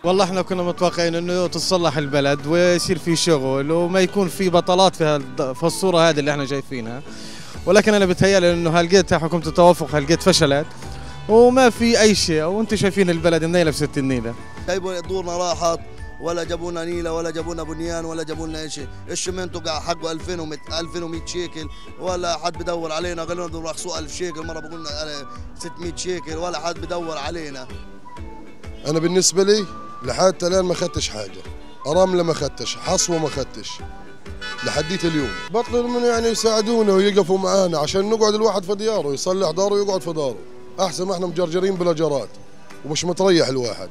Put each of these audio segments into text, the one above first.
والله احنا كنا متوقعين انه تتصلح البلد ويصير في شغل وما يكون في بطالات في الصورة هذه اللي احنا شايفينها، ولكن انا بتهيألي انه هلقيت حكومة التوافق هلقيت فشلت وما في اي شيء، وانتم شايفين البلد منيلة في 60 نيلة. جايبوا دورنا راحت، ولا جابوا لنا نيله، ولا جابوا لنا بنيان، ولا جابوا لنا شيء. الشمنتو قاعد حقه 2100 شيكل، ولا حد بدور علينا. قالوا لنا رخصوا 1000 شيكل، مره بقول لنا 600 شيكل، ولا حد بدور علينا. انا بالنسبه لي لحد الان ما اخذتش حاجه، رمله ما اخذتش، حصوه ما اخذتش لحديت اليوم. بطلوا من يعني يساعدونا ويقفوا معانا عشان نقعد الواحد في دياره، يصلح داره ويقعد في داره، احسن ما احنا مجرجرين بالاجارات ومش متريح الواحد.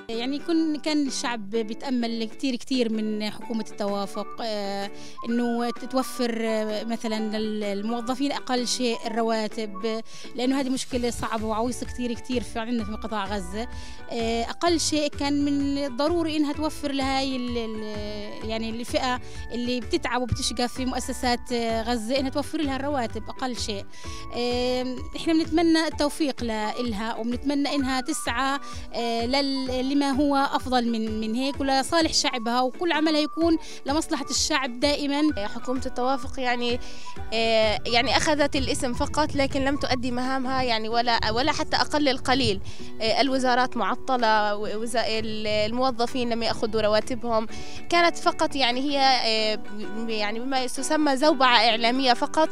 يعني كان الشعب بيتأمل كثير من حكومة التوافق، انه توفر مثلا الموظفين اقل شيء الرواتب، لانه هذه مشكلة صعبة وعويصة كثير في عندنا في قطاع غزة. اقل شيء كان من الضروري انها توفر لهاي يعني الفئة اللي بتتعب وبتشقى في مؤسسات غزة، انها توفر لها الرواتب اقل شيء. احنا بنتمنى التوفيق لها، وبنتمنى انها تسعى لما هو افضل من هيك ولصالح شعبها، وكل عملها يكون لمصلحة الشعب دائما. حكومة التوافق يعني اخذت الاسم فقط، لكن لم تؤدي مهامها، يعني ولا حتى اقل القليل. الوزارات معطلة، الموظفين لم ياخذوا رواتبهم، كانت فقط يعني هي يعني بما تسمى زوبعة اعلامية فقط.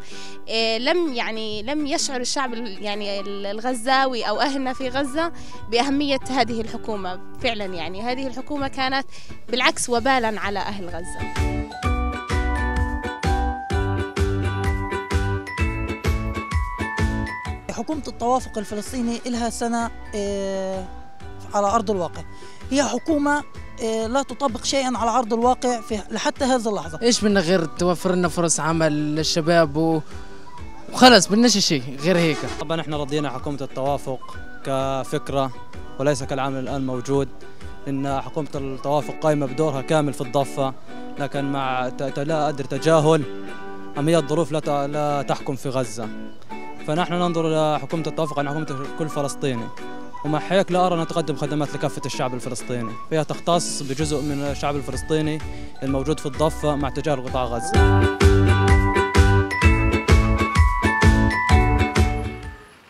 لم يشعر الشعب يعني الغزاوي او اهلنا في غزة باهمية هذه الحكومة. فعلا يعني هذه الحكومة كانت بالعكس وبالا على أهل غزة. حكومة التوافق الفلسطيني لها سنة على أرض الواقع، هي حكومة لا تطبق شيئا على أرض الواقع لحتى هذه اللحظة. إيش بدنا غير توفر لنا فرص عمل للشباب وخلص، بدناش شيء غير هيك. طبعا احنا رضينا حكومة التوافق كفكرة وليس كالعمل الآن موجود، إن حكومة التوافق قائمة بدورها كامل في الضفة، لكن مع لا أدري تجاهل أهمية الظروف لا تحكم في غزة. فنحن ننظر إلى حكومة التوافق عن حكومة كل فلسطيني، ومع هيك لا أرى أن تقدم خدمات لكافة الشعب الفلسطيني، فهي تختص بجزء من الشعب الفلسطيني الموجود في الضفة مع تجاهل قطاع غزة.